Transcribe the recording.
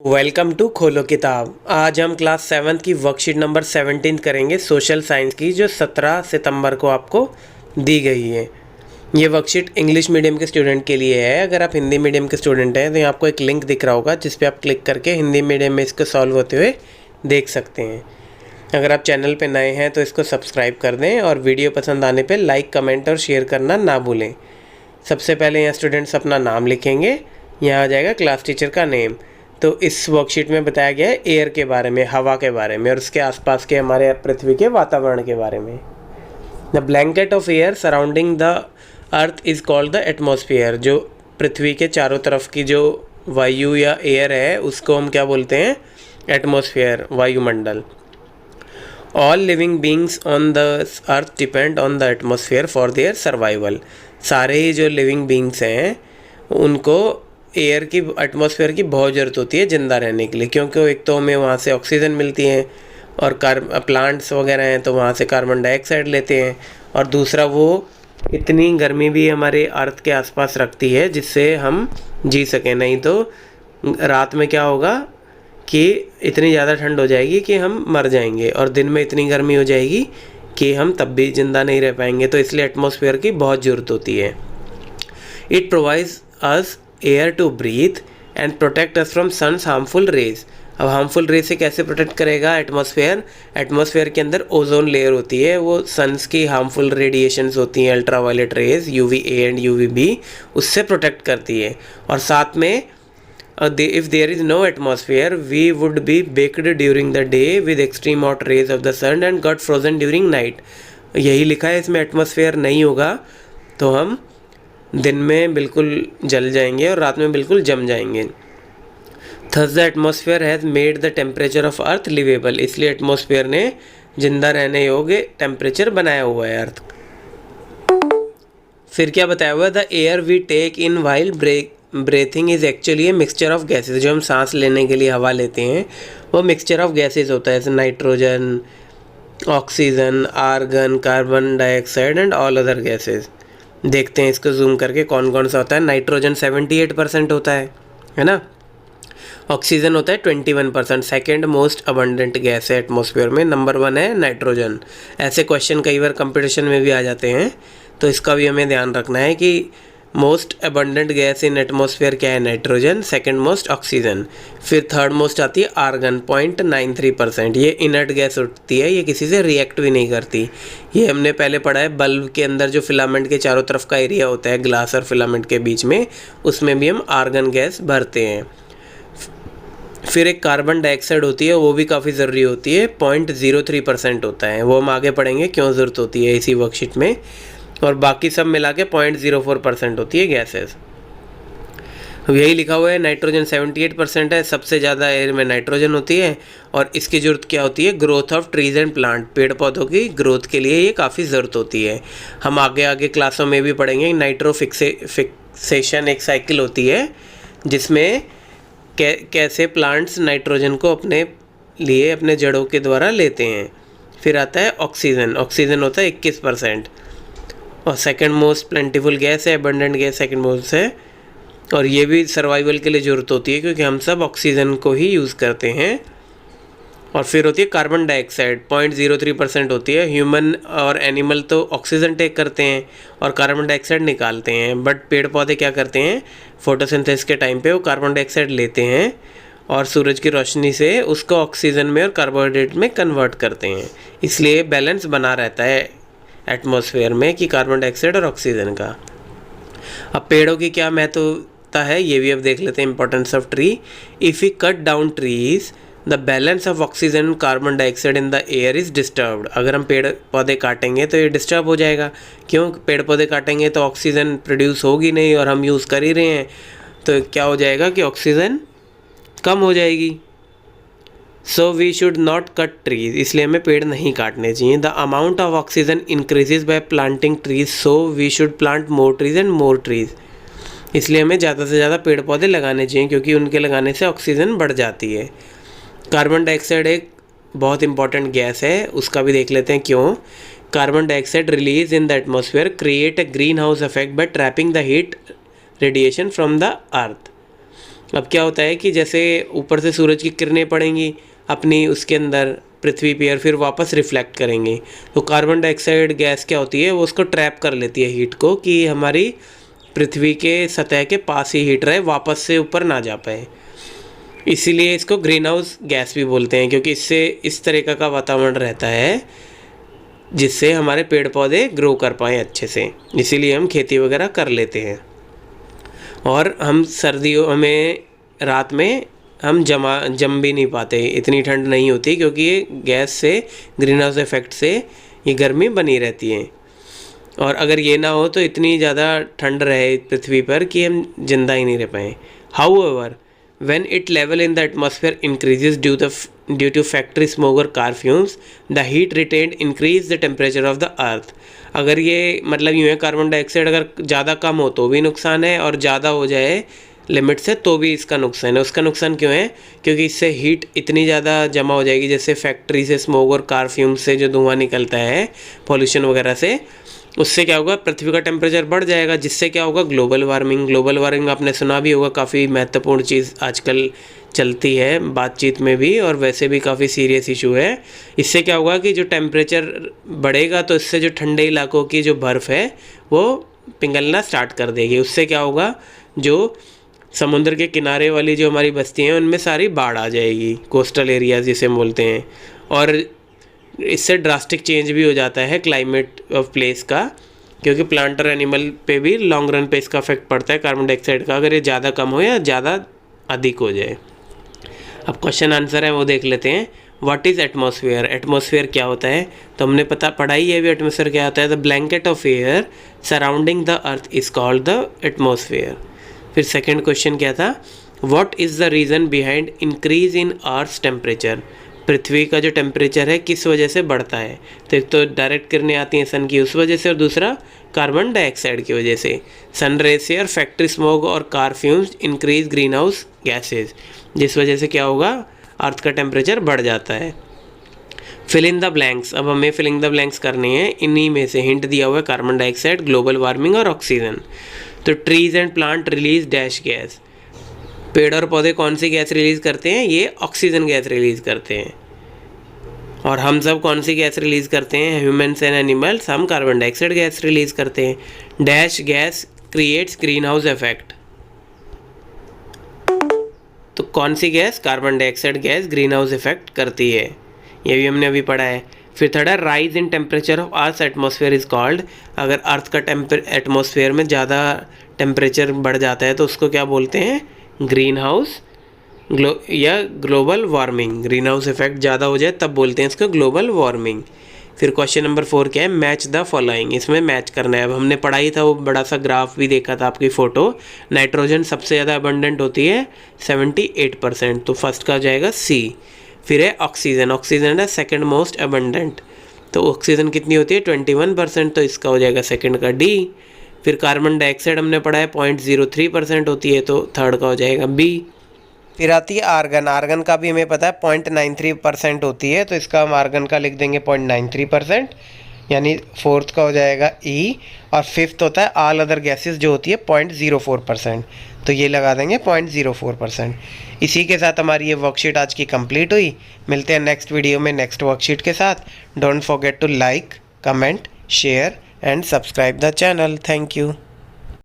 Welcome to खोलो किताब। आज हम क्लास 7th की वर्कशीट नंबर 17 करेंगे, सोशल साइंस की, जो 17 सितंबर को आपको दी गई है। ये वर्कशीट इंग्लिश मीडियम के स्टूडेंट के लिए है। अगर आप हिंदी मीडियम के स्टूडेंट हैं तो यहाँ आपको एक लिंक दिख रहा होगा जिस पे आप क्लिक करके हिंदी मीडियम में इसको सॉल्व होते हुए देख सकते हैं। अगर आप चैनल पर नए हैं तो इसको सब्सक्राइब कर दें और वीडियो पसंद आने पर लाइक, कमेंट और शेयर करना ना भूलें। सबसे पहले यहाँ स्टूडेंट्स अपना नाम लिखेंगे। यहाँ आ जाएगा क्लास टीचर का नेम। तो इस वर्कशीट में बताया गया है एयर के बारे में, हवा के बारे में और उसके आसपास के हमारे पृथ्वी के वातावरण के बारे में। The blanket of air surrounding the earth is called the atmosphere. जो पृथ्वी के चारों तरफ की जो वायु या एयर है उसको हम क्या बोलते हैं? एटमॉस्फेयर, वायुमंडल। All living beings on the earth depend on the atmosphere for their survival. सारे ही जो लिविंग बींग्स हैं उनको एयर की, एटमॉस्फेयर की बहुत ज़रूरत होती है ज़िंदा रहने के लिए, क्योंकि एक तो हमें वहाँ से ऑक्सीजन मिलती है और प्लांट्स वगैरह हैं तो वहाँ से कार्बन डाइऑक्साइड लेते हैं, और दूसरा वो इतनी गर्मी भी हमारे अर्थ के आसपास रखती है जिससे हम जी सकें। नहीं तो रात में क्या होगा कि इतनी ज़्यादा ठंड हो जाएगी कि हम मर जाएंगे, और दिन में इतनी गर्मी हो जाएगी कि हम तब भी ज़िंदा नहीं रह पाएंगे। तो इसलिए एटमॉस्फेयर की बहुत ज़रूरत होती है। It provides us air to breathe and protect us from suns harmful rays. अब हार्मफुल रेज से कैसे प्रोटेक्ट करेगा एटमॉस्फेयर? एटमॉस्फेयर के अंदर ओजोन लेयर होती है, वो सन्स की हार्मफुल रेडिएशंस होती हैं, ultraviolet rays UVA and UVB, उससे प्रोटेक्ट करती है। और साथ में if there is no atmosphere we would be baked during the day with extreme hot rays of the sun and got frozen during night. यही लिखा है इसमें, एटमॉस्फेयर नहीं होगा तो हम दिन में बिल्कुल जल जाएंगे और रात में बिल्कुल जम जाएंगे। Thus the atmosphere has made the temperature of earth liveable. इसलिए एटमॉस्फेयर ने जिंदा रहने योग्य टेम्परेचर बनाया हुआ है अर्थ। फिर क्या बताया हुआ है? The air we take in while breathing is actually a mixture of gases. जो हम सांस लेने के लिए हवा लेते हैं वो मिक्सचर ऑफ गैसेज होता है, जैसे nitrogen, oxygen, argon, carbon dioxide and all other gases. देखते हैं इसको जूम करके कौन कौन सा होता है। नाइट्रोजन 78% होता है ना। ऑक्सीजन होता है 21%। सेकेंड मोस्ट अबंडेंट गैस है एटमॉस्फेयर में, नंबर 1 है नाइट्रोजन। ऐसे क्वेश्चन कई बार कंपटीशन में भी आ जाते हैं, तो इसका भी हमें ध्यान रखना है कि most abundant gas in atmosphere क्या है? नाइट्रोजन। Second most oxygen. फिर थर्ड मोस्ट आती है आर्गन, 0.93%। ये इनर्ट गैस होती है, ये किसी से रिएक्ट भी नहीं करती। ये हमने पहले पढ़ा है, बल्ब के अंदर जो फिलामेंट के चारों तरफ का एरिया होता है ग्लास और फिलामेंट के बीच में, उसमें भी हम आर्गन गैस भरते हैं। फिर एक कार्बन डाइऑक्साइड होती है, वो भी काफ़ी ज़रूरी होती है, 0.03% होता है। वो हम आगे पढ़ेंगे क्यों ज़रूरत होती है इसी वर्कशीट में। और बाकी सब मिला के 0.04% होती है गैसेस। अब यही लिखा हुआ है, नाइट्रोजन 78% है, सबसे ज़्यादा एयर में नाइट्रोजन होती है। और इसकी ज़रूरत क्या होती है? Growth of trees and plant. पेड़ पौधों की ग्रोथ के लिए ये काफ़ी ज़रूरत होती है। हम आगे आगे क्लासों में भी पढ़ेंगे। नाइट्रोफिक्सेशन एक साइकिल होती है जिसमें कैसे प्लांट्स नाइट्रोजन को अपने लिए अपने जड़ों के द्वारा लेते हैं। फिर आता है ऑक्सीजन। ऑक्सीजन होता है 21% और सेकंड मोस्ट प्लेंटिफुल गैस है, अबंडेंट गैस सेकंड मोस्ट है। और ये भी सर्वाइवल के लिए ज़रूरत होती है क्योंकि हम सब ऑक्सीजन को ही यूज़ करते हैं। और फिर होती है कार्बन डाइऑक्साइड, 0.03% होती है। ह्यूमन और एनिमल तो ऑक्सीजन टेक करते हैं और कार्बन डाइऑक्साइड निकालते हैं, बट पेड़ पौधे क्या करते हैं? फोटोसिंथेसिस के टाइम पे वो कार्बन डाइऑक्साइड लेते हैं और सूरज की रोशनी से उसको ऑक्सीजन में और कार्बोहाइड्रेट में कन्वर्ट करते हैं। इसलिए बैलेंस बना रहता है एटमॉस्फेयर में कि कार्बन डाइऑक्साइड और ऑक्सीजन का। अब पेड़ों की क्या महत्वता है ये भी अब देख लेते हैं। Importance of tree. If you cut down trees the balance of oxygen and carbon dioxide in the air is disturbed. अगर हम पेड़ पौधे काटेंगे तो ये डिस्टर्ब हो जाएगा। क्यों? पेड़ पौधे काटेंगे तो ऑक्सीजन प्रोड्यूस होगी नहीं और हम यूज़ कर ही रहे हैं, तो क्या हो जाएगा कि ऑक्सीजन कम हो जाएगी। So we should not cut trees. इसलिए हमें पेड़ नहीं काटने चाहिए। The amount of oxygen increases by planting trees, so we should plant more trees and more trees. इसलिए हमें ज़्यादा से ज़्यादा पेड़ पौधे लगाने चाहिए क्योंकि उनके लगाने से ऑक्सीजन बढ़ जाती है। कार्बन डाइऑक्साइड एक बहुत इंपॉर्टेंट गैस है, उसका भी देख लेते हैं क्यों। Carbon dioxide release in the atmosphere create a green house effect bye trapping the heat radiation from the earth. अब क्या होता है कि जैसे ऊपर से सूरज की किरणें पड़ेंगी अपनी उसके अंदर पृथ्वी पे और फिर वापस रिफ्लेक्ट करेंगी, तो कार्बन डाइऑक्साइड गैस क्या होती है, वो उसको ट्रैप कर लेती है हीट को कि हमारी पृथ्वी के सतह के पास ही हीट रहे, वापस से ऊपर ना जा पाए। इसीलिए इसको ग्रीन हाउस गैस भी बोलते हैं, क्योंकि इससे इस तरीक़ा का वातावरण रहता है जिससे हमारे पेड़ पौधे ग्रो कर पाएँ अच्छे से। इसीलिए हम खेती वगैरह कर लेते हैं। और हम सर्दियों में रात में हम जम भी नहीं पाते, इतनी ठंड नहीं होती, क्योंकि ये गैस से, ग्रीन हाउस इफेक्ट से ये गर्मी बनी रहती है। और अगर ये ना हो तो इतनी ज़्यादा ठंड रहे पृथ्वी पर कि हम जिंदा ही नहीं रह पाएँ। However when it level in the atmosphere increases due to factory smoke or car fumes, the heat retained increase the temperature of the earth। अगर ये मतलब यूँ है, कार्बन डाइऑक्साइड अगर ज़्यादा कम हो तो भी नुकसान है, और ज़्यादा हो जाए लिमिट से तो भी इसका नुकसान है। उसका नुकसान क्यों है, क्योंकि इससे हीट इतनी ज़्यादा जमा हो जाएगी, जैसे फैक्ट्री से स्मोक और कार फ्यूम्स से जो धुआं निकलता है पॉल्यूशन वगैरह से, उससे क्या होगा, पृथ्वी का टेम्परेचर बढ़ जाएगा, जिससे क्या होगा, ग्लोबल वार्मिंग। ग्लोबल वार्मिंग आपने सुना भी होगा, काफ़ी महत्वपूर्ण चीज़ आजकल चलती है बातचीत में भी, और वैसे भी काफ़ी सीरियस इशू है। इससे क्या होगा कि जो टेम्परेचर बढ़ेगा तो इससे जो ठंडे इलाकों की जो बर्फ़ है वो पिघलना स्टार्ट कर देगी। उससे क्या होगा, जो समुद्र के किनारे वाली जो हमारी बस्तियाँ हैं उनमें सारी बाढ़ आ जाएगी, कोस्टल एरियाज़ जिसे बोलते हैं। और इससे ड्रास्टिक चेंज भी हो जाता है क्लाइमेट ऑफ प्लेस का, क्योंकि प्लांट और एनिमल पे भी लॉन्ग रन पे इसका इफेक्ट पड़ता है कार्बन डाइऑक्साइड का, अगर ये ज़्यादा कम हो या ज़्यादा अधिक हो जाए। अब क्वेश्चन आंसर है वो देख लेते हैं। What is atmosphere? एटमॉस्फेयर क्या होता है, तो हमने पढ़ाई है भी एटमॉस्फेयर क्या होता है। The blanket of air surrounding the earth is called the atmosphere. फिर सेकेंड क्वेश्चन क्या था, what is the reason behind increase in earth temperature? पृथ्वी का जो टेम्परेचर है किस वजह से बढ़ता है, तो एक तो डायरेक्ट किरणें आती हैं सन की, उस वजह से, और दूसरा कार्बन डाइऑक्साइड की वजह से। सन रेज से और फैक्ट्री स्मोक और car fumes increase green house gases, जिस वजह से क्या होगा, अर्थ का टेम्परेचर बढ़ जाता है। फिल इन द ब्लैंक्स, अब हमें फिल इन द ब्लैंक्स करने हैं। इन्हीं में से हिंट दिया हुआ है कार्बन डाइऑक्साइड, ग्लोबल वार्मिंग और ऑक्सीजन। तो trees and plant release dash gas, पेड़ और पौधे कौन सी गैस रिलीज़ करते हैं, ये ऑक्सीजन गैस रिलीज़ करते हैं। और हम सब कौन सी गैस रिलीज़ करते हैं, ह्यूमन्स एंड एनिमल्स, हम कार्बन डाइऑक्साइड गैस रिलीज़ करते हैं। Dash gas creates green house effect, तो कौन सी gas, carbon dioxide gas green house effect करती है, ये भी हमने अभी पढ़ा है। फिर थर्ड है rise in temperature of earth atmosphere is called, अगर अर्थ का एटमॉस्फेयर में ज़्यादा टेम्परेचर बढ़ जाता है तो उसको क्या बोलते हैं, ग्रीन हाउस या global warming. Green house effect ज़्यादा हो जाए तब बोलते हैं इसको ग्लोबल वार्मिंग। फिर क्वेश्चन नंबर 4 क्या है, मैच द फॉलोइंग, इसमें मैच करना है। अब हमने पढ़ाई था वो बड़ा सा ग्राफ भी देखा था आपकी फ़ोटो। नाइट्रोजन सबसे ज़्यादा अबंडेंट होती है 78%, तो फर्स्ट का हो जाएगा सी। फिर है ऑक्सीजन, ऑक्सीजन है सेकंड मोस्ट अबंडेंट, तो ऑक्सीजन कितनी होती है 21%, तो इसका हो जाएगा सेकंड का डी। फिर कार्बन डाइऑक्साइड हमने पढ़ा है 0.03% होती है, तो थर्ड का हो जाएगा बी। फिर आती है आर्गन, आर्गन का भी हमें पता है 0.93% होती है, तो इसका हम आर्गन का लिख देंगे 0.93%, यानी फोर्थ का हो जाएगा ई। और फिफ्थ होता है ऑल अदर गैसेस जो होती है 0.04%, तो ये लगा देंगे 0.04%। इसी के साथ हमारी ये वर्कशीट आज की कंप्लीट हुई। मिलते हैं नेक्स्ट वीडियो में नेक्स्ट वर्कशीट के साथ। Don't forget to like, comment, share and subscribe the channel. Thank you.